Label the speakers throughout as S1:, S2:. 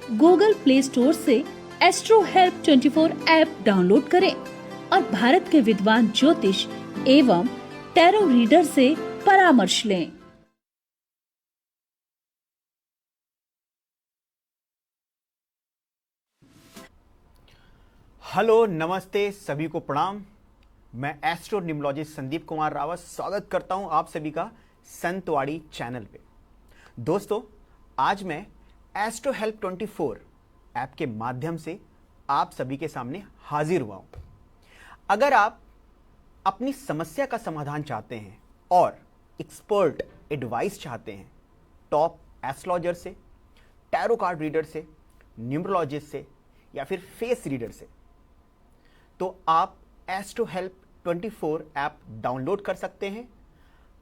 S1: Google play store से astro help 24 app download करें और भारत के विद्वान ज्योतिष एवं टैरो रीडर से परामर्श लें।
S2: हेलो, नमस्ते, सभी को प्रणाम। मैं एस्ट्रो न्यूमरोलॉजिस्ट संदीप कुमार रावत स्वागत करता हूं आप सभी का संतवाड़ी चैनल पे। दोस्तों, आज मैं एस्ट्रो हेल्प 24 ऐप के माध्यम से आप सभी के सामने हाजिर हुआ हूं। अगर आप अपनी समस्या का समाधान चाहते हैं और एक्सपर्ट एडवाइस चाहते हैं टॉप एस्ट्रोलॉजर से, टैरो कार्ड रीडर से, न्यूमरोलॉजिस्ट से या फिर फेस रीडर से, तो आप एस्ट्रो हेल्प 24 ऐप डाउनलोड कर सकते हैं।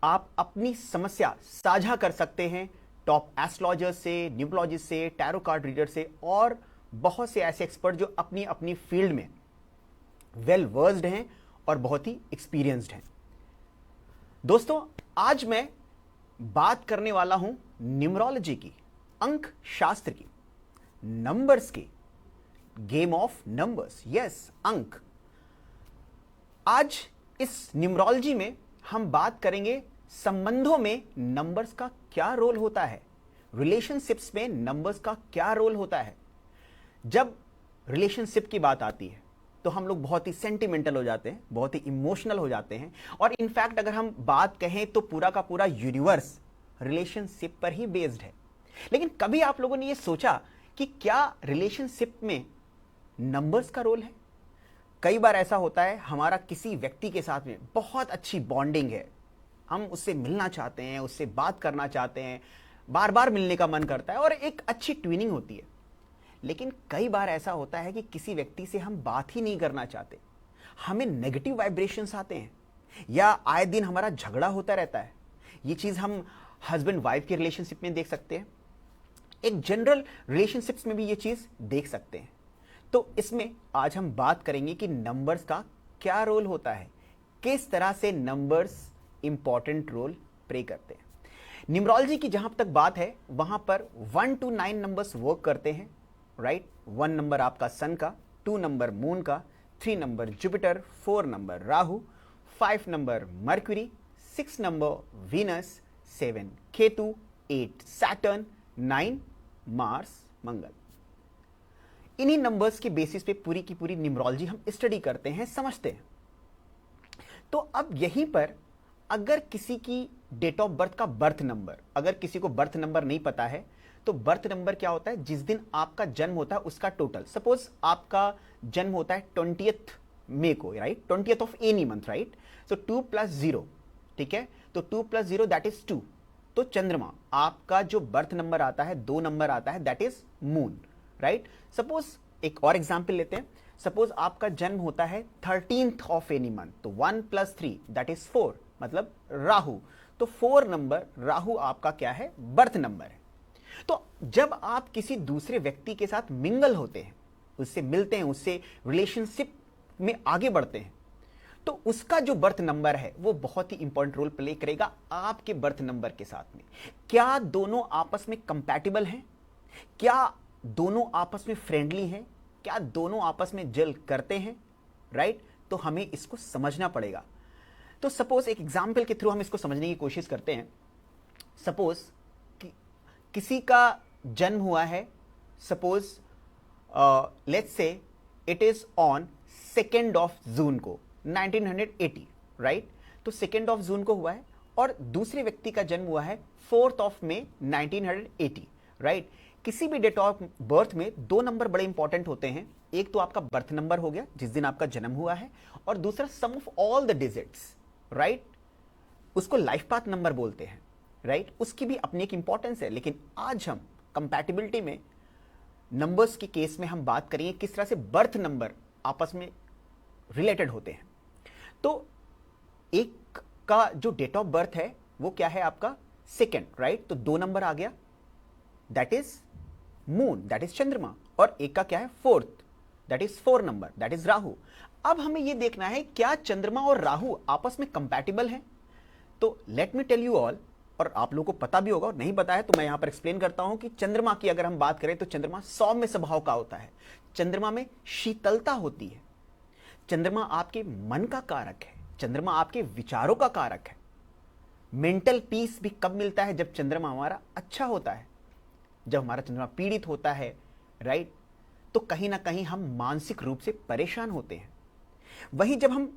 S2: आप अपनी समस्या साझा कर सकते हैं टॉप एस्ट्रोलॉजर से, न्यूमरोलॉजिस्ट से, टैरो कार्ड रीडर से और बहुत से ऐसे एक्सपर्ट जो अपनी अपनी फील्ड में वेल वर्स्ड हैं और बहुत ही एक्सपीरियंस्ड हैं। दोस्तों, आज मैं बात करने वाला हूं न्यूमरोलॉजी की, अंक शास्त्र की, नंबर्स की, गेम ऑफ नंबर्स, यस, अंक। आज इस न्यूमरोलॉजी में हम बात करेंगे संबंधों में नंबर्स का क्या रोल होता है, रिलेशनशिप्स में नंबर्स का क्या रोल होता है। जब रिलेशनशिप की बात आती है तो हम लोग बहुत ही सेंटिमेंटल हो जाते हैं, बहुत ही इमोशनल हो जाते हैं और इनफैक्ट अगर हम बात कहें तो पूरा का पूरा यूनिवर्स रिलेशनशिप पर ही बेस्ड है। लेकिन कभी आप लोगों ने यह सोचा कि क्या रिलेशनशिप में नंबर्स का रोल है? कई बार ऐसा होता है, हमारा किसी व्यक्ति के साथ में बहुत अच्छी बॉन्डिंग है, हम उससे मिलना चाहते हैं, उससे बात करना चाहते हैं, बार बार मिलने का मन करता है और एक अच्छी ट्विनिंग होती है। लेकिन कई बार ऐसा होता है कि किसी व्यक्ति से हम बात ही नहीं करना चाहते, हमें नेगेटिव वाइब्रेशंस आते हैं या आए दिन हमारा झगड़ा होता रहता है। ये चीज हम हस्बैंड वाइफ के रिलेशनशिप में देख सकते हैं, एक जनरल रिलेशनशिप्स में भी ये चीज देख सकते हैं। तो इसमें आज हम बात करेंगे कि नंबर्स का क्या रोल होता है, किस तरह से नंबर्स इंपॉर्टेंट रोल प्ले करते हैं। न्यूमरोलॉजी की जहां तक बात है वहां पर 1 to 9 नंबर्स वर्क करते हैं, राइट। 1 नंबर आपका सन का, 2 नंबर मून का, 3 number Jupiter, 4 number Rahu, 5 number Mercury, 6 number Venus, 7 Ketu, 8 Saturn, 9 Mars Mangal. इन्हीं नंबर्स के बेसिस पे पूरी की पूरी न्यूमरोलॉजी हम स्टडी करते हैं, समझते हैं। तो अब यहीं पर अगर किसी की डेट ऑफ बर्थ का बर्थ नंबर, अगर किसी को बर्थ नंबर नहीं पता है तो बर्थ नंबर क्या होता है, जिस दिन आपका जन्म होता है उसका टोटल। सपोज आपका जन्म होता है 20th मई को, right, 20th of any month, right. सो 2 + 0, ठीक है, तो 2 + 0 दैट इज 2। तो चंद्रमा, आपका जो बर्थ नंबर आता है, 2 नंबर आता है, that is moon, right. Suppose एक और एग्जाम्पल लेते हैं, सपोज आपका जन्म होता है 13th ऑफ एनी मंथ, तो 1 + 3 दैट इज 4, मतलब राहु। तो 4 नंबर राहु आपका क्या है, बर्थ नंबर है। तो जब आप किसी दूसरे व्यक्ति के साथ मिंगल होते हैं, उससे मिलते हैं, उससे रिलेशनशिप में आगे बढ़ते हैं, तो उसका जो बर्थ नंबर है वो बहुत ही इंपॉर्टेंट रोल प्ले करेगा आपके बर्थ नंबर के साथ में। क्या दोनों आपस में कंपैटिबल हैं? क्या दोनों आपस में फ्रेंडली हैं? क्या दोनों आपस में जेल करते हैं, राइट। तो हमें इसको समझना पड़ेगा। तो सपोज एक एग्जाम्पल के थ्रू हम इसको समझने की कोशिश करते हैं। सपोज किसी का जन्म हुआ है, suppose let's say it is on 2 जून को 1980, राइट। तो 2 जून को हुआ है और दूसरे व्यक्ति का जन्म हुआ है 4 मई 1980, राइट। किसी भी डेट ऑफ बर्थ में 2 नंबर बड़े इंपॉर्टेंट होते हैं। एक तो आपका बर्थ नंबर हो गया जिस दिन आपका जन्म हुआ है, और दूसरा sum of all the digits, right. उसको लाइफ पाथ नंबर बोलते हैं, राइट। उसकी भी अपनी एक इंपॉर्टेंस है। लेकिन आज हम कंपैटिबिलिटी में नंबर्स के केस में हम बात करेंगे किस तरह से बर्थ नंबर आपस में रिलेटेड होते हैं। तो एक का जो डेट ऑफ बर्थ है वो क्या है आपका 2, राइट। तो 2 नंबर आ गया, that is moon, that is चंद्रमा, और एक का क्या है 4th, that is 4 number, that is Rahu. अब हमें यह देखना है क्या चंद्रमा और राहु आपस में कंपैटिबल हैं। तो let me tell you all और आप लोगों को पता भी होगा और नहीं पता है तो मैं यहां पर एक्सप्लेन करता हूं कि चंद्रमा की अगर हम बात करें तो चंद्रमा सौम्य स्वभाव का होता है, चंद्रमा में शीतलता होती है, चंद्रमा आपके मन का कारक है, चंद्रमा आपके विचारों का कारक है। मेंटल पीस भी कब मिलता है? जब चंद्रमा हमारा अच्छा होता है, जब हमारा चंद्रमा पीड़ित होता है, राइट, तो कहीं ना कहीं हम मानसिक रूप से परेशान होते हैं। वहीं जब हम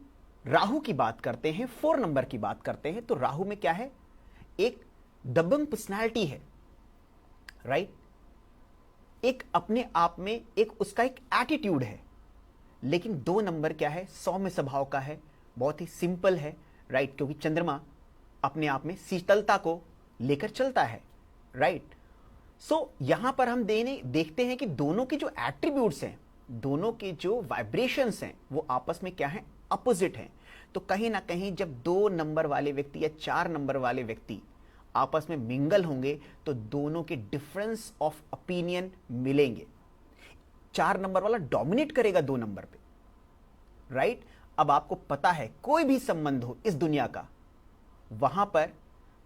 S2: राहु की बात करते हैं, 4 नंबर की बात करते हैं, तो राहु में क्या है? एक दबंग पर्सनैलिटी है, राइट, एक अपने आप में एक उसका एक एटीट्यूड है। लेकिन 2 नंबर क्या है? सौम्य स्वभाव का है, बहुत ही सिंपल है, राइट, क्योंकि चंद्रमा अपने आप में शीतलता को लेकर चलता है, राइट। सो यहां पर हम देखते हैं कि दोनों के जो एट्रीब्यूट्स हैं, दोनों के जो वाइब्रेशंस हैं, वो आपस में क्या है? अपोजिट हैं। तो कहीं ना कहीं जब 2 नंबर वाले व्यक्ति या 4 नंबर वाले व्यक्ति आपस में मिंगल होंगे तो दोनों के डिफरेंस ऑफ ओपिनियन मिलेंगे। 4 नंबर वाला डोमिनेट करेगा 2 नंबर पे, राइट। अब आपको पता है कोई भी संबंध हो इस दुनिया का, वहां पर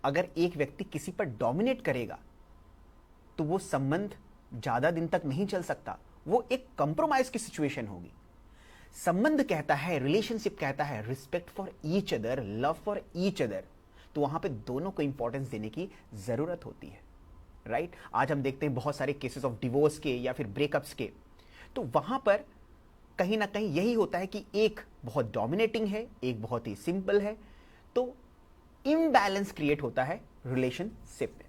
S2: अगर एक व्यक्ति किसी पर डोमिनेट करेगा तो वो संबंध ज्यादा दिन तक नहीं चल सकता, वो एक कंप्रोमाइज की सिचुएशन होगी। संबंध कहता है, रिलेशनशिप कहता है respect for each other, love for each other, तो वहां पे दोनों को इंपॉर्टेंस देने की जरूरत होती है, राइट। आज हम देखते हैं बहुत सारे केसेस ऑफ डिवोर्स के या फिर ब्रेकअप्स के, तो वहां पर कहीं ना कहीं यही होता है कि एक बहुत डोमिनेटिंग है, एक बहुत ही सिंपल है, तो इम्बैलेंस क्रिएट होता है रिलेशनशिप में,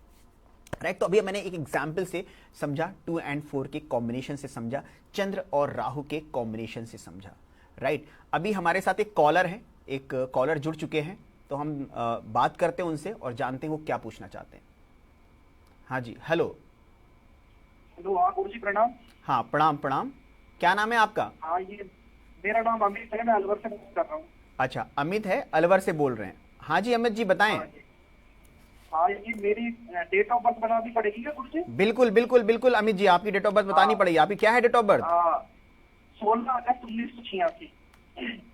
S2: राइट। तो अभी मैंने एक एग्जाम्पल से समझा, 2 और 4 के कॉम्बिनेशन से समझा, चंद्र और राहु के कॉम्बिनेशन से समझा, राइट। अभी हमारे साथ एक कॉलर है, एक कॉलर जुड़ चुके हैं, तो हम बात करते हैं उनसे और जानते हैं वो क्या पूछना चाहते हैं। हाँ जी, हेलो।
S3: हेलो, हाँ गुरु जी प्रणाम।
S2: हाँ प्रणाम प्रणाम, क्या नाम है आपका?
S3: हाँ, ये मेरा नाम अमित है, मैं अलवर से बात कर रहा हूँ।
S2: अच्छा, अमित है, अलवर से बोल रहे हैं। हाँ जी अमित जी बताएं।
S3: हाँ, ये मेरी डेट ऑफ बर्थ बनानी पड़ेगी क्या गुरु जी?
S2: बिल्कुल बिल्कुल बिल्कुल अमित जी, आपकी डेट ऑफ बर्थ बतानी पड़ेगी। आपकी क्या है डेट ऑफ बर्थ?
S3: 16 अगस्त 1986।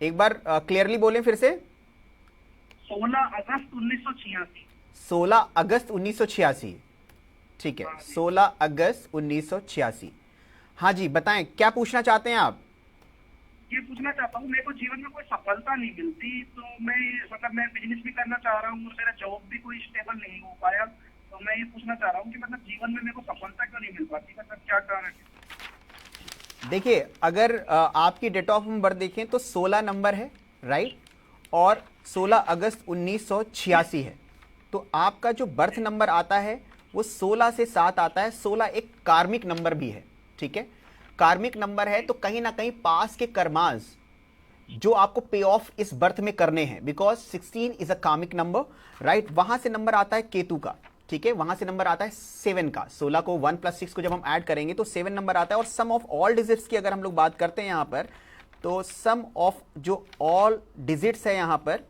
S2: एक बार क्लियरली बोलें फिर से।
S3: 16 अगस्त 1986।
S2: 16 अगस्त 1986, ठीक है, 16 अगस्त 1986। हाँ जी बताएं, क्या पूछना चाहते हैं आप?
S3: ये पूछना चाहता हूँ, मेरे को जीवन में कोई सफलता नहीं मिलती, तो मैं बिजनेस भी करना चाह रहा हूँ, मेरा जॉब भी कोई स्टेबल नहीं हो पाया, तो मैं ये पूछना चाह रहा हूँ कि मतलब जीवन में मेरे को सफलता क्यों नहीं मिल पाती, मतलब क्या कारण है?
S2: देखिए, अगर आपकी डेट ऑफ बर्थ देखें तो 16 नंबर है, राइट, और 16 अगस्त 1986 है। तो आपका जो बर्थ नंबर आता है वो 16 से 7 आता है। 16 एक कार्मिक नंबर भी है, ठीक है, कार्मिक नंबर है, तो कहीं ना कहीं पास के कर्मास जो आपको पे ऑफ इस बर्थ में करने हैं, बिकॉज 16 इज अ कार्मिक नंबर, राइट। वहां से नंबर आता है केतु का, ठीक है, वहां से नंबर आता है 7 का। 16 को 1 + 6 को जब हम ऐड करेंगे तो 7 नंबर आता है। और सम ऑफ ऑल डिजिट्स की अगर हम लोग बात करते हैं यहां पर, तो सम ऑफ जो ऑल डिजिट्स है यहां पर,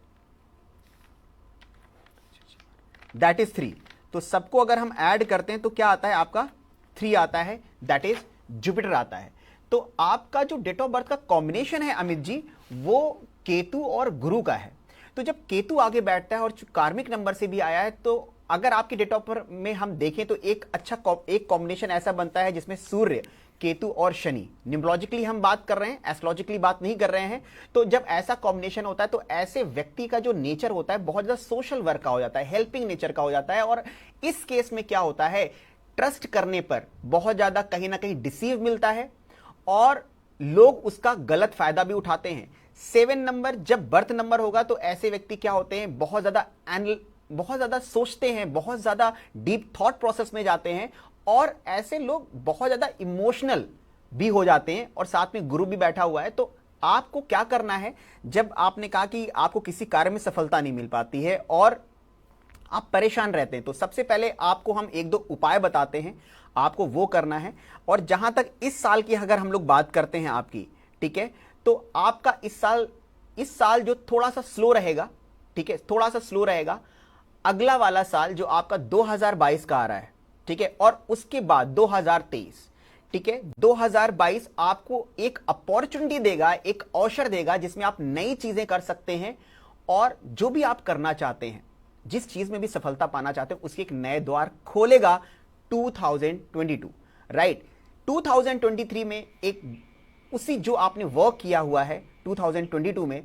S2: दैट इज 3। तो सबको अगर हम ऐड करते हैं तो क्या आता है आपका? 3 आता है, दैट इज जुपिटर आता है। तो आपका जो डेट ऑफ बर्थ का कॉम्बिनेशन है अमित जी, वो केतु और गुरु का है। तो जब केतु आगे बैठता है और कार्मिक नंबर से भी आया है, तो अगर आपकी डेट ऑफ बर्थ में हम देखें तो एक अच्छा एक कॉम्बिनेशन ऐसा बनता है जिसमें सूर्य, केतु और शनि, न्यूमरोलॉजिकली हम बात कर रहे हैं, एस्ट्रोलॉजिकली बात नहीं कर रहे हैं। तो जब ऐसा कॉम्बिनेशन होता है तो ऐसे व्यक्ति का जो नेचर होता है बहुत ज्यादा सोशल वर्क का हो जाता है, हेल्पिंग नेचर का हो जाता है। और इस केस में क्या होता है, ट्रस्ट करने पर बहुत ज्यादा कहीं ना कहीं डिसीव मिलता है और लोग उसका गलत फायदा भी उठाते हैं। 7 नंबर जब बर्थ नंबर होगा तो ऐसे व्यक्ति क्या होते हैं, बहुत ज्यादा सोचते हैं, बहुत ज्यादा डीप थॉट प्रोसेस में जाते हैं, और ऐसे लोग बहुत ज्यादा इमोशनल भी हो जाते हैं। और साथ में गुरु भी बैठा हुआ है। तो आपको क्या करना है, जब आपने कहा कि आपको किसी कार्य में सफलता नहीं मिल पाती है और आप परेशान रहते हैं, तो सबसे पहले आपको हम 1-2 उपाय बताते हैं, आपको वो करना है। और जहां तक इस साल की अगर हम लोग बात करते हैं आपकी, ठीक है, तो आपका इस साल जो थोड़ा सा स्लो रहेगा, ठीक है, थोड़ा सा स्लो रहेगा। अगला वाला साल जो आपका 2022 का आ रहा है, ठीक है, और उसके बाद 2023, ठीक है, 2022 आपको एक अपॉर्चुनिटी देगा, एक अवसर देगा जिसमें आप नई चीजें कर सकते हैं और जो भी आप करना चाहते हैं जिस चीज में भी सफलता पाना चाहते हैं उसके एक नए द्वार खोलेगा 2022, राइट। 2023 में एक उसी जो आपने वर्क किया हुआ है 2022 में,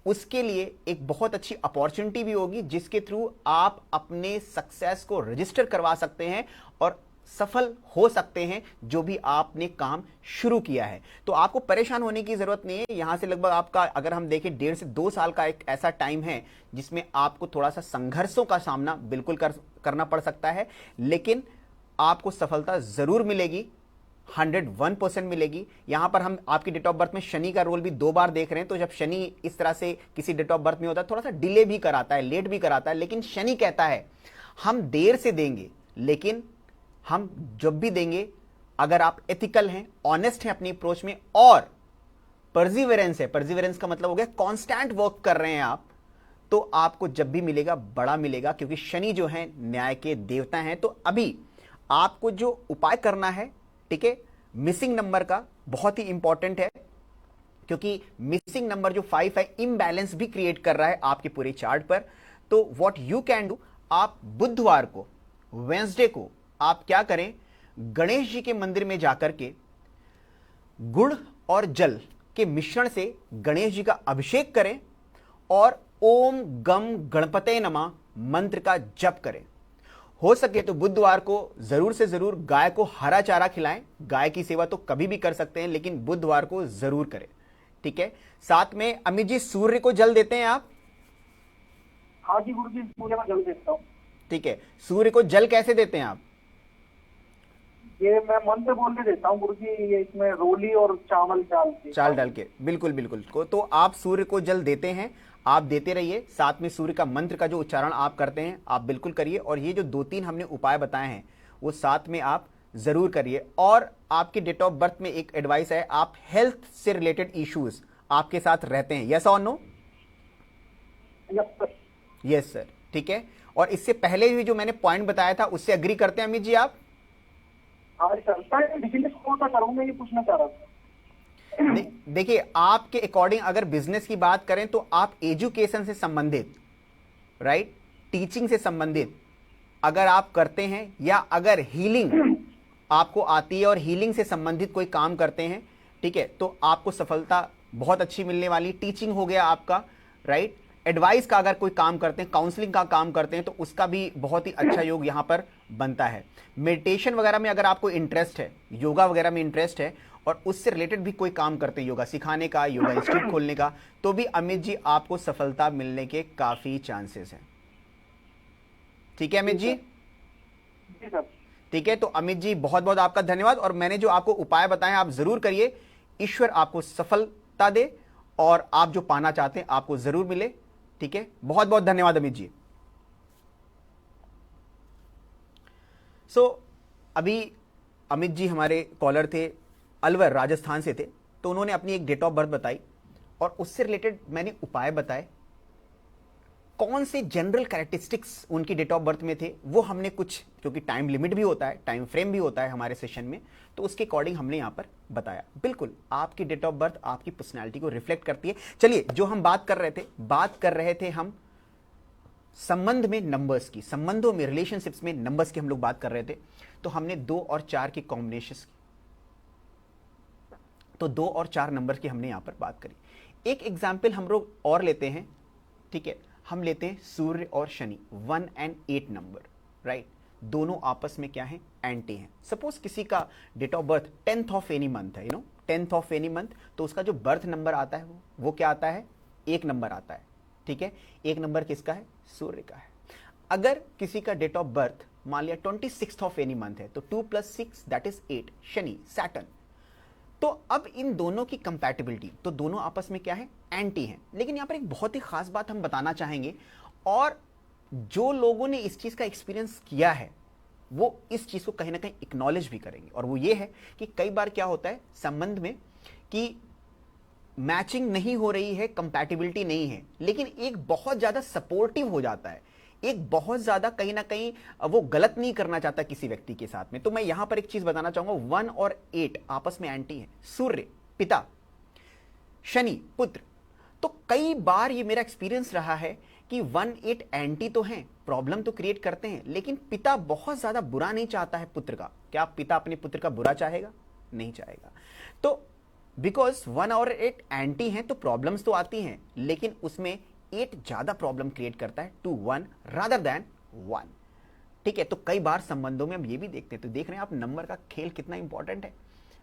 S2: उसके लिए एक बहुत अच्छी अपॉर्चुनिटी भी होगी जिसके थ्रू आप अपने सक्सेस को रजिस्टर करवा सकते हैं और सफल हो सकते हैं जो भी आपने काम शुरू किया है। तो आपको परेशान होने की जरूरत नहीं है। यहां से लगभग आपका अगर हम देखें 1.5 से 2 साल का एक ऐसा टाइम है जिसमें आपको थोड़ा सा संघर्षों का सामना बिल्कुल करना पड़ सकता है, लेकिन आपको सफलता जरूर मिलेगी, 101% मिलेगी। यहां पर हम आपकी डेट ऑफ बर्थ में शनि का रोल भी 2 बार देख रहे हैं। तो जब शनि इस तरह से किसी डेट ऑफ बर्थ में होता है थोड़ा सा डिले भी कराता है, लेट भी कराता है, लेकिन शनि कहता है हम देर से देंगे, लेकिन हम जब भी देंगे अगर आप एथिकल हैं, ऑनेस्ट हैं अपनी अप्रोच में और परसिवरेंस है, परसिवरेंस का मतलब हो गया कांस्टेंट वर्क कर रहे हैं आप, तो आपको जब भी मिलेगा बड़ा मिलेगा, क्योंकि शनि जो है न्याय के देवता हैं। तो अभी आपको जो उपाय करना है, ठीक है, मिसिंग नंबर का बहुत ही इंपॉर्टेंट है, क्योंकि मिसिंग नंबर जो 5 है इम्बैलेंस भी क्रिएट कर रहा है आपके पूरे चार्ट पर। तो व्हाट यू कैन डू, आप बुधवार को, वेंसडे को आप क्या करें, गणेश जी के मंदिर में जाकर के गुड़ और जल के मिश्रण से गणेश जी का अभिषेक करें और ओम गम गणपते नमः मंत्र का जप करें। हो सके तो बुधवार को जरूर से जरूर गाय को हरा चारा खिलाएं। गाय की सेवा तो कभी भी कर सकते हैं, लेकिन बुधवार को जरूर करें, ठीक है। साथ में अमित जी सूर्य को जल देते हैं आप?
S3: हाँ जी गुरु जी, पूजा में जल देता हूँ।
S2: ठीक है, सूर्य को जल कैसे देते हैं आप?
S3: ये मैं मन से बोल के देता हूँ गुरु जी, ये इसमें रोली और चावल डाल के।
S2: बिल्कुल बिल्कुल को तो आप सूर्य को जल देते हैं, आप देते रहिए। साथ में सूर्य का मंत्र का जो उच्चारण आप करते हैं आप बिल्कुल करिए, और ये जो 2-3 हमने उपाय बताए हैं वो साथ में आप जरूर करिए। और आपके डेट ऑफ बर्थ में एक एडवाइस है, आप हेल्थ से रिलेटेड इश्यूज आपके साथ रहते हैं, यस और नो? यस सर, ठीक है। और इससे पहले भी जो मैंने पॉइंट बताया था उससे एग्री करते हैं अमित जी आप?
S3: हाँ सर, बिजनेस कौन सा करूँ ये पूछना चाह रहा था।
S2: देखिए, आपके अकॉर्डिंग अगर बिजनेस की बात करें तो आप एजुकेशन से संबंधित, राइट, टीचिंग से संबंधित अगर आप करते हैं, या अगर हीलिंग आपको आती है और हीलिंग से संबंधित कोई काम करते हैं, ठीक है, तो आपको सफलता बहुत अच्छी मिलने वाली। टीचिंग हो गया आपका, राइट, एडवाइस का अगर कोई काम करते हैं, काउंसलिंग का काम करते हैं, तो उसका भी बहुत ही अच्छा योग यहां पर बनता है। मेडिटेशन वगैरह में अगर आपको इंटरेस्ट है, योगा वगैरह में इंटरेस्ट है और उससे रिलेटेड भी कोई काम करते हैं, योगा सिखाने का, योगा इंस्टीट्यूट खोलने का, तो भी अमित जी आपको सफलता मिलने के काफी चांसेस हैं। ठीक है अमित जी? ठीक है, तो अमित जी बहुत बहुत आपका धन्यवाद। और मैंने जो आपको उपाय बताए आप जरूर करिए, ईश्वर आपको सफलता दे और आप जो पाना चाहते हैं आपको जरूर मिले। ठीक है, बहुत बहुत धन्यवाद अमित जी। अभी अमित जी हमारे कॉलर थे, अलवर राजस्थान से थे, तो उन्होंने अपनी एक डेट ऑफ बर्थ बताई और उससे रिलेटेड मैंने उपाय बताए। कौन से जनरल कैरेक्टरिस्टिक्स उनकी डेट ऑफ बर्थ में थे वो हमने कुछ, क्योंकि टाइम लिमिट भी होता है, टाइम फ्रेम भी होता है हमारे सेशन में, तो उसके अकॉर्डिंग हमने यहां पर बताया। बिल्कुल आपकी डेट ऑफ बर्थ आपकी पर्सनैलिटी को रिफ्लेक्ट करती है। चलिए, जो हम बात कर रहे थे हम संबंध में नंबर्स की, संबंधों में, रिलेशनशिप्स में नंबर्स की हम लोग बात कर रहे थे। तो हमने 2 और 4 की कॉम्बिनेशन, तो 2 और 4 नंबर की हमने यहां पर बात करी। एक एग्जाम्पल हम लोग और लेते हैं, ठीक है, हम लेते हैं सूर्य और शनि, 1 और 8 नंबर, राइट, दोनों आपस में क्या है, एंटी हैं। सपोज किसी का date of birth 10th of any month है, 10th ऑफ एनी मंथ, तो उसका जो बर्थ नंबर आता है वो क्या आता है, 1 नंबर आता है। ठीक है, 1 नंबर किसका है, सूर्य का है। अगर किसी का डेट ऑफ बर्थ मान लिया 26th ऑफ एनी मंथ है, तो 2 + 6 दैट इज 8, शनि, सैटर्न। तो अब इन दोनों की कंपैटिबिलिटी, तो दोनों आपस में क्या है, एंटी हैं। लेकिन यहां पर एक बहुत ही खास बात हम बताना चाहेंगे, और जो लोगों ने इस चीज का एक्सपीरियंस किया है वो इस चीज को कहीं ना कहीं एक्नॉलेज भी करेंगे, और वो ये है कि कई बार क्या होता है संबंध में कि मैचिंग नहीं हो रही है, कंपैटिबिलिटी नहीं है, लेकिन एक बहुत ज्यादा सपोर्टिव हो जाता है, एक बहुत ज्यादा कहीं ना कहीं वो गलत नहीं करना चाहता किसी व्यक्ति के साथ में। तो मैं यहां पर एक चीज बताना चाहूंगा, 1 और 8 आपस में एंटी है, सूर्य पिता, शनि पुत्र। तो कई बार ये मेरा एक्सपीरियंस रहा है कि 1-8 एंटी तो हैं, प्रॉब्लम तो क्रिएट करते हैं, लेकिन पिता बहुत ज्यादा बुरा नहीं चाहता है पुत्र का। क्या पिता अपने पुत्र का बुरा चाहेगा? नहीं चाहेगा। तो बिकॉज 1 और 8 एंटी हैं तो प्रॉब्लम्स तो आती हैं, लेकिन उसमें 8 ज्यादा प्रॉब्लम क्रिएट करता है टू 1 रादर देन 1। ठीक है, तो कई बार संबंधों में हम ये भी देखते हैं, तो देख रहे हैं आप नंबर का खेल कितना इंपॉर्टेंट है,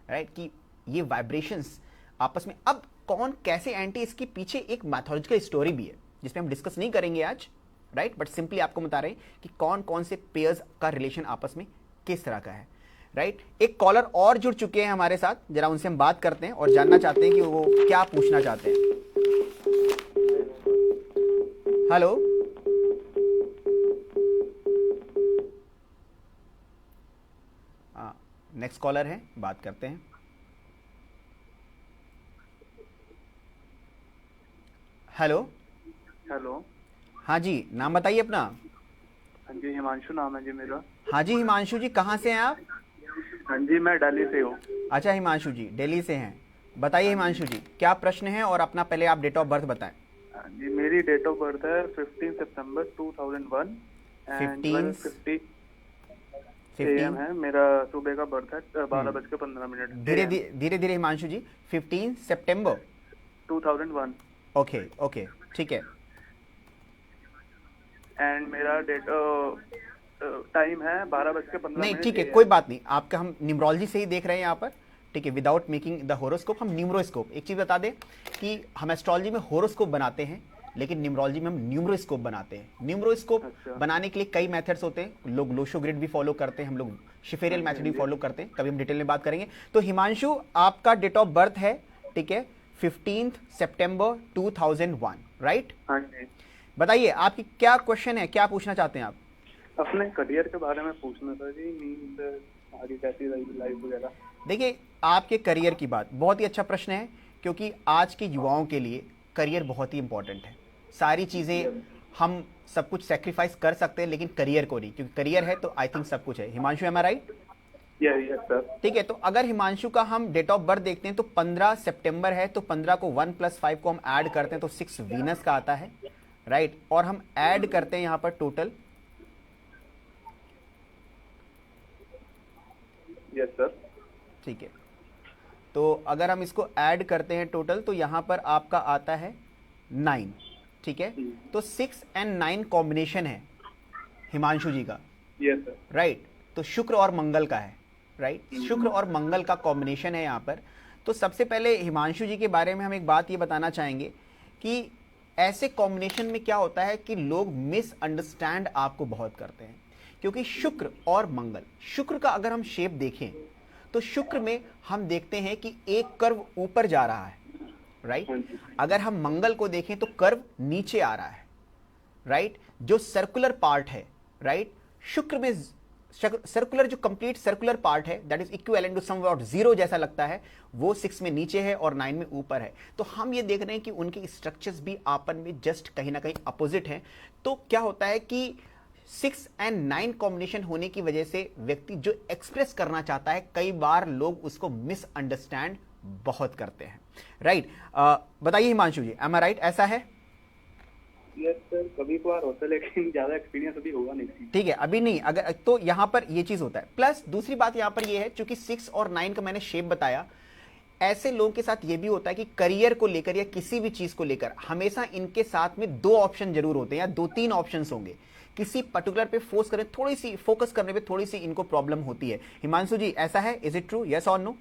S2: राइट, कि ये वाइब्रेशंस आपस में। अब कौन कैसे एंटी, इसके पीछे एक मैथोलॉजिकल स्टोरी भी है जिसमें हम डिस्कस नहीं करेंगे आज, राइट, बट सिंपली आपको बता रहे हैं कि कौन कौन से पेयर्स का रिलेशन आपस में किस तरह का है, राइट। एक कॉलर और जुड़ चुके हैं हमारे साथ, जरा उनसे हम बात करते हैं और जानना चाहते हैं कि वो क्या पूछना चाहते हैं। हेलो, नेक्स्ट कॉलर है, बात करते हैं। हेलो।
S4: हेलो।
S2: हाँ जी, नाम बताइए अपना।
S4: हाँ जी, हिमांशु नाम है जी मेरा।
S2: हाँ जी हिमांशु जी, कहाँ से हैं आप?
S4: हाँ जी, मैं दिल्ली से हूँ।
S2: अच्छा हिमांशु जी, दिल्ली से हैं। बताइए हिमांशु जी, क्या प्रश्न है और अपना पहले आप डेट ऑफ बर्थ बताएं।
S4: हाँ जी, मेरी डेट ऑफ बर्थ है 15 सितंबर 2001 एंड 12:50 AM है। मेरा सुबह का बर्थ है 12:15।
S2: धीरे धीरे हिमांशु जी, 15 सितंबर
S4: 2001
S2: ओके ओके, ठीक है।
S4: एंड मेरा डेट टाइम है 12:15।
S2: नहीं ठीक है, कोई बात नहीं, आपका हम न्यूमरोलॉजी से ही देख रहे हैं यहाँ पर, ठीक है, विदाउट मेकिंग द होरोस्कोप। हम न्यूमरोस्कोप, एक चीज बता दें कि हम एस्ट्रोलॉजी में होरोस्कोप बनाते हैं, लेकिन न्यूमरोलॉजी में हम न्यूमरोस्कोप बनाते हैं। न्यूमरोस्कोप बनाने के लिए कई मेथड्स होते हैं, लोग लोशो ग्रिड भी फॉलो करते हैं, हम लोग शिफेरियल मेथड भी फॉलो करते हैं, कभी हम डिटेल में बात करेंगे। तो हिमांशु, आपका डेट ऑफ बर्थ है, ठीक है, 15 सितंबर 2001, राइट?
S4: हाँ जी।
S2: बताइए आपकी क्या क्वेश्चन है, क्या पूछना चाहते हैं आप?
S4: अपने करियर के बारे में पूछना था जी, मीन्स आगे कैसी रहेगी लाइफ वगैरह।
S2: देखिए, आपके करियर की बात, बहुत ही अच्छा प्रश्न है, क्योंकि आज के युवाओं के लिए करियर बहुत ही इंपॉर्टेंट है। सारी चीज़ें हम सब कुछ सेक्रीफाइस कर सकते हैं, लेकिन करियर को नहीं, क्योंकि करियर है तो आई थिंक सब कुछ है। हिमांशु, एम आई राइट?
S4: Yes sir.
S2: ठीक है, तो अगर हिमांशु का हम डेट ऑफ बर्थ देखते हैं तो 15 सितंबर है, तो 15 को 1 + 5 को हम ऐड करते हैं तो 6 वीनस का आता है, राइट, और हम ऐड करते हैं यहाँ पर टोटल।
S4: Yes sir.
S2: ठीक है, तो अगर हम इसको ऐड करते हैं टोटल, तो यहाँ पर आपका आता है 9, ठीक है। तो 6 और 9 कॉम्बिनेशन है हिमांशु जी का।
S4: Yes sir.
S2: राइट, तो शुक्र और मंगल का है, राइट, शुक्र और मंगल का कॉम्बिनेशन है यहाँ पर। तो सबसे पहले हिमांशु जी के बारे में हम एक बात ये बताना चाहेंगे कि ऐसे कॉम्बिनेशन में क्या होता है कि लोग मिसअंडरस्टैंड आपको बहुत करते हैं, क्योंकि शुक्र और मंगल, शुक्र का अगर हम शेप देखें तो शुक्र में हम देखते हैं कि एक कर्व ऊपर जा रहा है, राइट। अगर हम मंगल को देखें तो कर्व नीचे आ रहा है, राइट, जो सर्कुलर पार्ट है, राइट। शुक्र में सर्कुलर, जो कंप्लीट सर्कुलर पार्ट है, that is equivalent to somewhat 0 जैसा लगता है, वो 6 में नीचे है और 9 में ऊपर है। तो हम ये देख रहे हैं कि उनके स्ट्रक्चर्स भी आपस में जस्ट कहीं ना कहीं अपोजिट हैं। तो क्या होता है कि 6 और 9 कॉम्बिनेशन होने की वजह से व्यक्ति जो एक्सप्रेस करना चाहता है, कई बार लोग उसको मिसअंडरस्टैंड बहुत करते हैं, राइट। बताइए हिमांशु जी, एम आई राइट, ऐसा है?
S4: यस सर, कभी कभार होता है, लेकिन ज्यादा एक्सपीरियंस अभी होगा नहीं।
S2: ठीक है, अभी नहीं, अगर तो यहाँ पर ये चीज होता है। प्लस दूसरी बात यहाँ पर ये है, चूंकि 6 और 9 का मैंने शेप बताया, ऐसे लोगों के साथ ये भी होता है कि करियर को लेकर या किसी भी चीज को लेकर हमेशा इनके साथ में 2 ऑप्शन जरूर होते हैं या 2-3 ऑप्शन होंगे। किसी पर्टिकुलर पे फोकस करने पे थोड़ी सी इनको प्रॉब्लम होती है। हिमांशु जी, ऐसा है? इज इट ट्रू, यस और नो?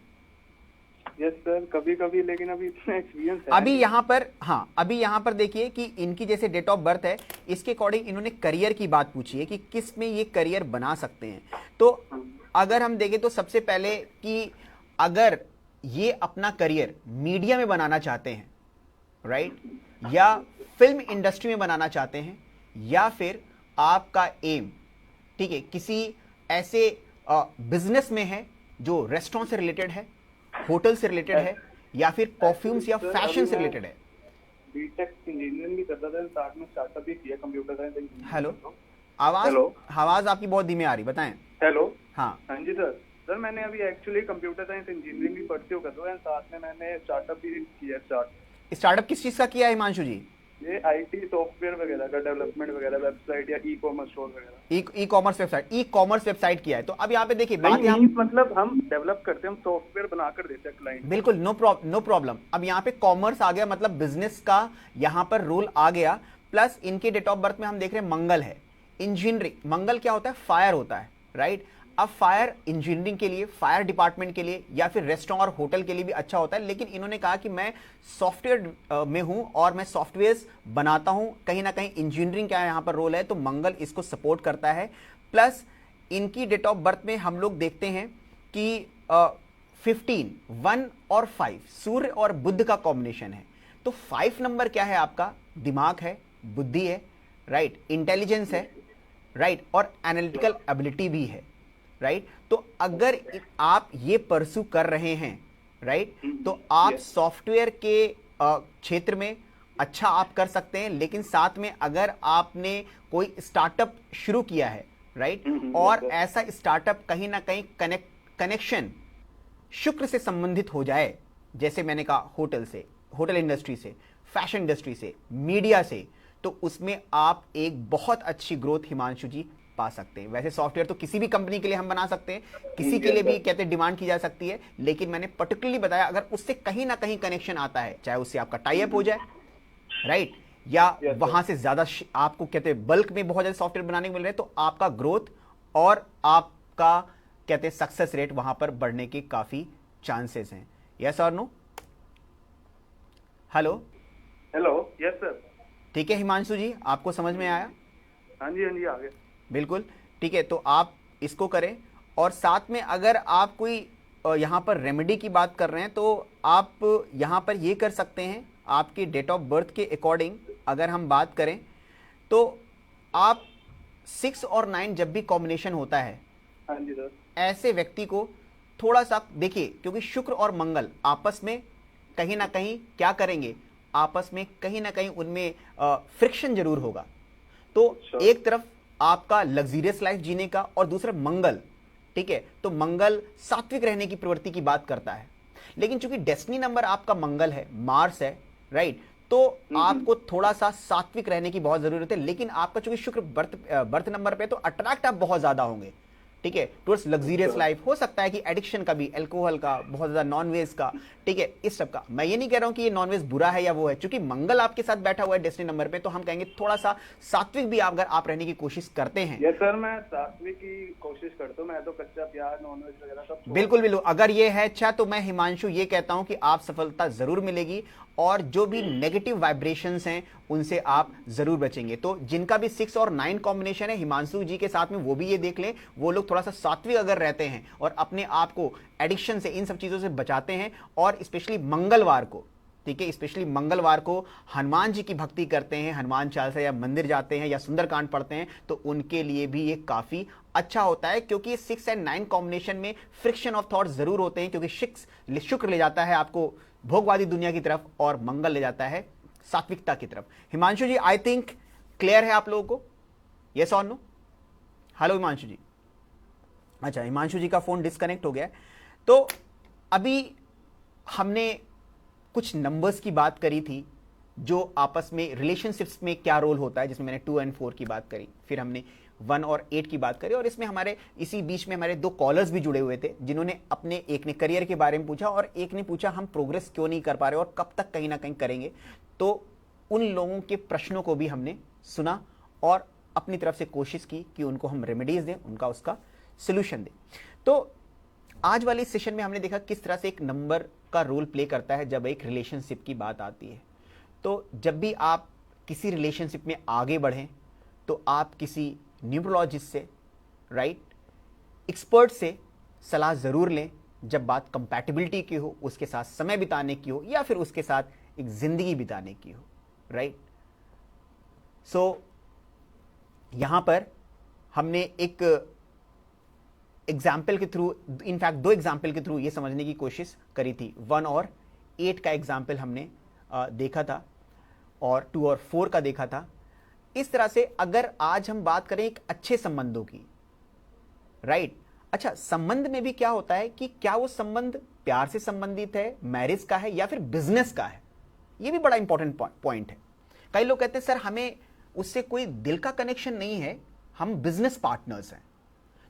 S4: यस सर, कभी कभी, लेकिन अभी इतना एक्सपीरियंस है।
S2: अभी यहाँ पर, हाँ, अभी यहाँ पर देखिए कि इनकी जैसे डेट ऑफ बर्थ है, इसके अकॉर्डिंग इन्होंने करियर की बात पूछी है कि किस में ये करियर बना सकते हैं। तो अगर हम देखें तो सबसे पहले कि अगर ये अपना करियर मीडिया में बनाना चाहते हैं, राइट, या फिल्म इंडस्ट्री में बनाना चाहते हैं, या फिर आपका एम, ठीक है, किसी ऐसे बिजनेस में है जो रेस्टोरेंट से रिलेटेड है, होटल से रिलेटेड है, या फिर परफ्यूम्स या फैशन से रिलेटेड है।
S4: बीटेक इंजीनियरिंग भी करता था, साथ में स्टार्टअप भी किया, कंप्यूटर साइंस।
S2: हेलो, आवाज आपकी बहुत धीमे आ रही, बताएं।
S4: हेलो,
S2: हाँ
S4: हाँ जी सर। सर, मैंने अभी एक्चुअली कंप्यूटर साइंस इंजीनियरिंग भी पढ़ते हो कर रहा हूँ, साथ में मैंने स्टार्टअप भी किया। स्टार्टअप
S2: किस चीज का किया है हिमांशु जी?
S4: ये आईटी सॉफ्टवेयर वगैरह का डेवलपमेंट वगैरह, वेबसाइट या ई कॉमर्स स्टोर वगैरह।
S2: ई कॉमर्स वेबसाइट किया है। तो अब यहाँ पे देखिए बात
S4: नहीं, मतलब हम डेवलप करते हैं, हम सॉफ्टवेयर बनाकर देते हैं क्लाइंट।
S2: बिल्कुल, नो प्रॉब्लम। अब यहाँ पे कॉमर्स आ गया, मतलब बिजनेस का यहाँ पर रूल आ गया। प्लस इनके डेट ऑफ बर्थ में हम देख रहे हैं मंगल है, इंजीनियरिंग। मंगल क्या होता है? फायर होता है, राइट। अब फायर इंजीनियरिंग के लिए, फायर डिपार्टमेंट के लिए या फिर रेस्टोरेंट और होटल के लिए भी अच्छा होता है। लेकिन इन्होंने कहा कि मैं सॉफ्टवेयर में हूं और मैं सॉफ्टवेयर बनाता हूं, कहीं ना कहीं इंजीनियरिंग का यहां पर रोल है, तो मंगल इसको सपोर्ट करता है। प्लस इनकी डेट ऑफ बर्थ में हम लोग देखते हैं कि 15, 1 और 5 सूर्य और बुध का कॉम्बिनेशन है। तो 5 नंबर क्या है आपका? दिमाग है, बुद्धि है, राइट, इंटेलिजेंस है, राइट, और एनालिटिकल एबिलिटी भी है, राइट। तो अगर आप ये परसू कर रहे हैं, राइट, तो आप सॉफ्टवेयर के क्षेत्र में अच्छा आप कर सकते हैं। लेकिन साथ में अगर आपने कोई स्टार्टअप शुरू किया है, राइट, और ऐसा स्टार्टअप कहीं ना कहीं कनेक्शन शुक्र से संबंधित हो जाए, जैसे मैंने कहा होटल से, होटल इंडस्ट्री से, फैशन इंडस्ट्री से, मीडिया से, तो उसमें आप एक बहुत अच्छी ग्रोथ हिमांशु जी पा सकते हैं। वैसे सॉफ्टवेयर तो किसी भी कंपनी के लिए हम बना सकते हैं, किसी के लिए भी कहते हैं डिमांड की जा सकती है, लेकिन मैंने पर्टिकुलरली बताया अगर उससे कहीं ना कहीं कनेक्शन आता है, चाहे उससे आपका टाई अप हो जाए, राइट, या वहां से ज्यादा आपको कहते हैं बल्क में बहुत ज्यादा सॉफ्टवेयर बनाने को मिल रहे हैं, तो आपका ग्रोथ और आपका कहते हैं सक्सेस रेट वहां पर बढ़ने के काफी चांसेस हैं। यस और नो? Hello
S4: yes sir.
S2: ठीक है हिमांशु जी, आपको समझ में आया?
S4: हाँ जी आ गया।
S2: बिल्कुल ठीक है, तो आप इसको करें। और साथ में अगर आप कोई यहाँ पर रेमेडी की बात कर रहे हैं, तो आप यहाँ पर ये कर सकते हैं, आपकी डेट ऑफ बर्थ के अकॉर्डिंग अगर हम बात करें तो आप 6 और 9 जब भी कॉम्बिनेशन होता है,
S4: हाँ जी सर,
S2: ऐसे व्यक्ति को थोड़ा सा देखिए, क्योंकि शुक्र और मंगल आपस में कहीं ना कहीं क्या करेंगे, आपस में कहीं ना कहीं उनमें फ्रिक्शन जरूर होगा। तो एक तरफ आपका लग्जरियस लाइफ जीने का और दूसरा मंगल, ठीक है, तो मंगल सात्विक रहने की प्रवृत्ति की बात करता है। लेकिन चूंकि डेस्टिनी नंबर आपका मंगल है, मार्स है, राइट, तो आपको थोड़ा सा सात्विक रहने की बहुत जरूरत है। लेकिन आपका चूंकि शुक्र बर्थ नंबर पे, तो अट्रैक्ट आप बहुत ज्यादा होंगे, ठीक है, टुवर्ड्स लग्जरियस लाइफ। हो सकता है कि एडिक्शन का भी, अल्कोहल का, बहुत ज्यादा नॉनवेज का, ठीक है, इस सब का। मैं ये नहीं कह रहा हूं कि ये नॉनवेज बुरा है या वो है, क्योंकि मंगल आपके साथ बैठा हुआ है डेस्टिनी नंबर पे, तो हम कहेंगे थोड़ा सा सात्विक भी अगर आप रहने की कोशिश करते हैं।
S4: ये सर मैं सात्विक की कोशिश करता हूँ, मैं तो कच्चा प्याज, नॉनवेज वगैरह सब
S2: बिल्कुल, अगर ये है अच्छा, तो मैं हिमांशु ये कहता हूं कि आप सफलता जरूर मिलेगी और जो भी नेगेटिव वाइब्रेशंस हैं उनसे आप जरूर बचेंगे। तो जिनका भी 6 और 9 कॉम्बिनेशन है हिमांशु जी के साथ में, वो भी ये देख लें, वो लोग थोड़ा सा सात्विक अगर रहते हैं और अपने आप को एडिक्शन से, इन सब चीजों से बचाते हैं, और स्पेशली मंगलवार को, ठीक है, स्पेशली मंगलवार को हनुमान जी की भक्ति करते हैं, हनुमान चालीसा या मंदिर जाते हैं या सुंदरकांड पढ़ते हैं, तो उनके लिए भी ये काफी अच्छा होता है। क्योंकि 6 और 9 कॉम्बिनेशन में फ्रिक्शन ऑफ थॉट जरूर होते हैं, क्योंकि शुक्र ले जाता है आपको भोगवादी दुनिया की तरफ और मंगल ले जाता है सात्विकता की तरफ। हिमांशु जी, आई थिंक क्लियर है आप लोगों को? यस और नो? हेलो हिमांशु जी। अच्छा, हिमांशु जी का फोन डिस्कनेक्ट हो गया है। तो अभी हमने कुछ नंबर्स की बात करी थी, जो आपस में रिलेशनशिप्स में क्या रोल होता है, जिसमें मैंने 2 और 4 की बात करी, फिर हमने 1 और 8 की बात करी, और इसमें हमारे इसी बीच में हमारे 2 कॉलर्स भी जुड़े हुए थे, जिन्होंने अपने, एक ने करियर के बारे में पूछा और एक ने पूछा हम प्रोग्रेस क्यों नहीं कर पा रहे और कब तक कहीं ना कहीं करेंगे। तो उन लोगों के प्रश्नों को भी हमने सुना और अपनी तरफ से कोशिश की कि उनको हम रेमेडीज दें, उनका उसका सोल्यूशन दें। तो आज वाले सेशन में हमने देखा किस तरह से एक नंबर का रोल प्ले करता है जब एक रिलेशनशिप की बात आती है। तो जब भी आप किसी रिलेशनशिप में आगे बढ़ें, तो आप किसी न्यूमरोलॉजिस्ट से, राइट, एक्सपर्ट से सलाह जरूर लें जब बात कंपैटिबिलिटी की हो, उसके साथ समय बिताने की हो, या फिर उसके साथ एक जिंदगी बिताने की हो, राइट। सो यहां पर हमने एक एग्जाम्पल के थ्रू, इनफैक्ट 2 एग्जाम्पल के थ्रू ये समझने की कोशिश करी थी। 1 और 8 का एग्जाम्पल हमने देखा था और 2 और 4 का देखा था। इस तरह से अगर आज हम बात करें एक अच्छे संबंधों की, राइट, अच्छा, संबंध में भी क्या होता है कि क्या वो संबंध प्यार से संबंधित है, मैरिज का है, या फिर बिजनेस का है, ये भी बड़ा इंपॉर्टेंट पॉइंट है। कई लोग कहते हैं सर हमें उससे कोई दिल का कनेक्शन नहीं है, हम बिजनेस पार्टनर्स हैं।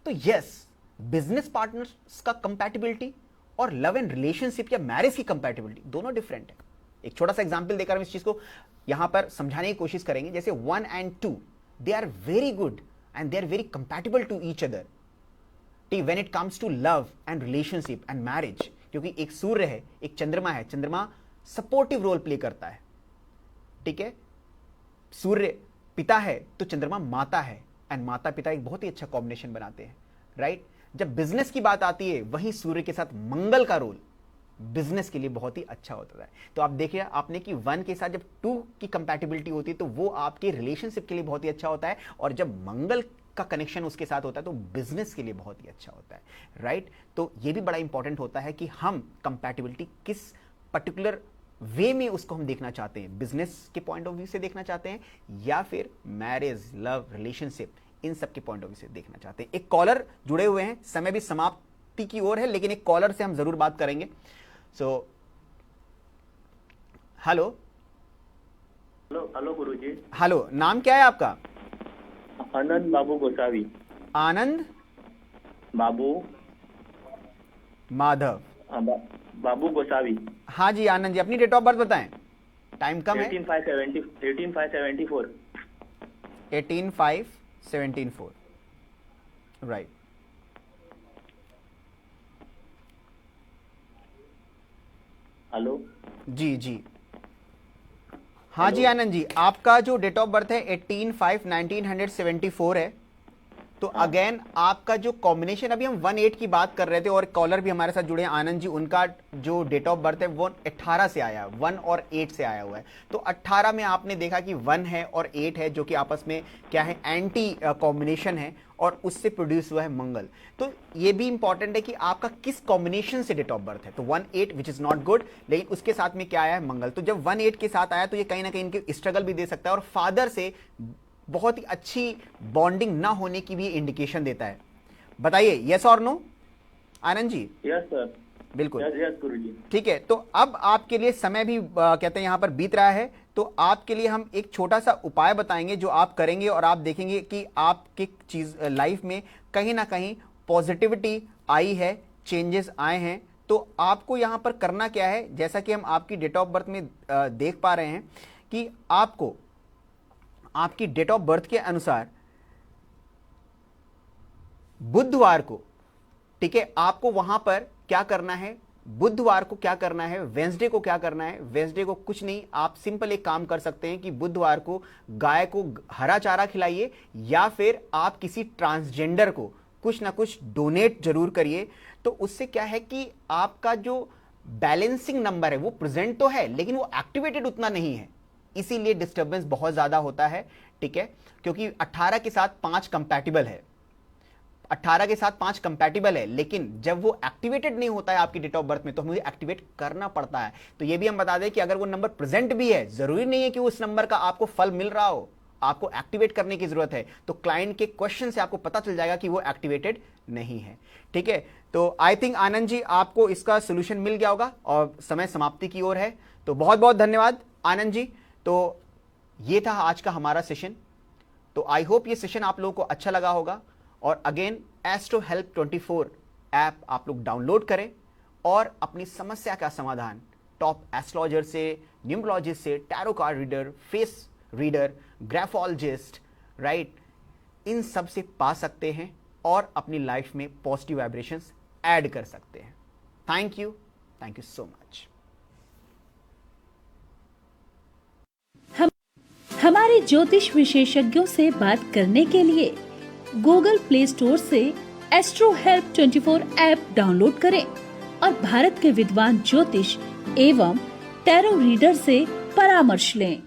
S2: तो यस, बिजनेस पार्टनर्स का कंपैटिबिलिटी और लव एंड रिलेशनशिप या मैरिज की कंपैटिबिलिटी दोनों डिफरेंट है। एक छोटा सा एग्जांपल देकर हम इस चीज को यहां पर समझाने की कोशिश करेंगे। जैसे 1 and 2 they are very good and they are very compatible to each other when it comes to love and relationship and marriage. क्योंकि एक सूर्य है, एक चंद्रमा है, चंद्रमा सपोर्टिव रोल प्ले करता है, ठीक है। सूर्य पिता है तो चंद्रमा माता है, एंड माता पिता एक बहुत ही अच्छा कॉम्बिनेशन बनाते हैं, राइट। जब बिजनेस की बात आती है, वहीं सूर्य के साथ मंगल का रोल बिजनेस के लिए बहुत ही अच्छा होता है। तो आप देखिए आपने कि 1 के साथ जब 2 की कंपैटिबिलिटी होती है तो वो आपके रिलेशनशिप के लिए बहुत ही अच्छा होता है, और जब मंगल का कनेक्शन उसके साथ होता है तो बिजनेस के लिए बहुत ही अच्छा होता है, राइट। तो ये भी बड़ा इंपॉर्टेंट होता है कि हम कंपैटिबिलिटी किस पर्टिकुलर वे में उसको हम देखना चाहते हैं, बिजनेस के पॉइंट ऑफ व्यू से देखना चाहते हैं या फिर मैरिज, लव, रिलेशनशिप, इन सब के पॉइंट ऑफ व्यू से देखना चाहते हैं। एक कॉलर जुड़े हुए हैं, समय भी समाप्ति की ओर है, लेकिन एक कॉलर से हम जरूर बात करेंगे। So hello.
S5: हेलो गुरुजी।
S2: हेलो, नाम क्या है आपका?
S5: आनंद बाबू गोसावी।
S2: आनंद
S5: बाबू
S2: माधव।
S5: बाबू गोसावी।
S2: हाँ जी आनंद जी, अपनी डेट ऑफ बर्थ बताएं, टाइम कम है।
S5: 18/5/74।
S2: 18/5/74, राइट।
S5: हेलो
S2: जी जी, हाँ जी आनंद जी, आपका जो डेट ऑफ बर्थ है 18/5/1974 है। तो अगेन आपका जो कॉम्बिनेशन, अभी हम 1-8 की बात कर रहे थे और कॉलर भी हमारे साथ जुड़े हैं आनंद जी, उनका जो डेट ऑफ बर्थ है वो 18 से आया, 1 और 8 से आया हुआ है। तो 18 में आपने देखा कि 1 है और 8 है, जो कि आपस में क्या है, एंटी कॉम्बिनेशन है, और उससे प्रोड्यूस हुआ है मंगल। तो ये भी इंपॉर्टेंट है कि आपका किस कॉम्बिनेशन से डेट ऑफ बर्थ है। तो 1-8 विच इज नॉट गुड, लेकिन उसके साथ में क्या आया है, मंगल। तो जब 1-8 के साथ आया तो ये कहीं ना कहीं इनके स्ट्रगल भी दे सकता है, और फादर से बहुत ही अच्छी बॉन्डिंग ना होने की भी इंडिकेशन देता है। बताइए यस और no Anand ji?
S5: Yes sir,
S2: बिल्कुल,
S5: यस गुरुजी।
S2: ठीक है। तो अब आपके लिए समय भी कहते हैं यहाँ पर बीत रहा है, तो आपके लिए हम एक छोटा सा उपाय बताएंगे जो आप करेंगे, और आप देखेंगे कि आपकी चीज लाइफ में कहीं ना कहीं पॉजिटिविटी आई है, चेंजेस आए हैं। तो आपको यहाँ पर करना क्या है, जैसा कि हम आपकी डेट ऑफ बर्थ में देख पा रहे हैं कि आपको आपकी डेट ऑफ बर्थ के अनुसार बुधवार को, ठीक है, आपको वहां पर क्या करना है, बुधवार को क्या करना है, वेंसडे को क्या करना है। वेंसडे को कुछ नहीं, आप सिंपल एक काम कर सकते हैं कि बुधवार को गाय को हरा चारा खिलाइए, या फिर आप किसी ट्रांसजेंडर को कुछ ना कुछ डोनेट जरूर करिए। तो उससे क्या है कि आपका जो बैलेंसिंग नंबर है वो प्रेजेंट तो है, लेकिन वो एक्टिवेटेड उतना नहीं है, इसीलिए डिस्टर्बेंस बहुत ज्यादा होता है, ठीक है। क्योंकि 18 के साथ 5 कंपैटिबल है, 18 के साथ 5 कंपैटिबल है, लेकिन जब वो एक्टिवेटेड नहीं होता है आपकी डेट ऑफ बर्थ में तो हमें एक्टिवेट करना पड़ता है। तो ये भी हम बता दें कि अगर वो नंबर प्रेजेंट भी है, जरूरी नहीं है कि उस नंबर का आपको फल मिल रहा हो, आपको एक्टिवेट करने की जरूरत है। तो क्लाइंट के क्वेश्चन से आपको पता चल जाएगा कि वो एक्टिवेटेड नहीं है, ठीक है। तो आई थिंक आनंद जी आपको इसका सोल्यूशन मिल गया होगा, और समय समाप्ति की ओर है। तो बहुत बहुत धन्यवाद आनंद जी। तो ये था आज का हमारा सेशन। तो आई होप ये सेशन आप लोगों को अच्छा लगा होगा, और अगेन एस्ट्रो हेल्प 24 ऐप आप लोग डाउनलोड करें और अपनी समस्या का समाधान टॉप एस्ट्रोलॉजर से, न्यूमरोलॉजिस्ट से, tarot card reader, face reader, graphologist, right, इन सब से पा सकते हैं और अपनी लाइफ में पॉजिटिव वाइब्रेशंस ऐड कर सकते हैं। Thank you so much.
S1: हमारे ज्योतिष विशेषज्ञों से बात करने के लिए गूगल प्ले स्टोर से एस्ट्रो हेल्प 24 ऐप डाउनलोड करें और भारत के विद्वान ज्योतिष एवं टैरो रीडर से परामर्श लें।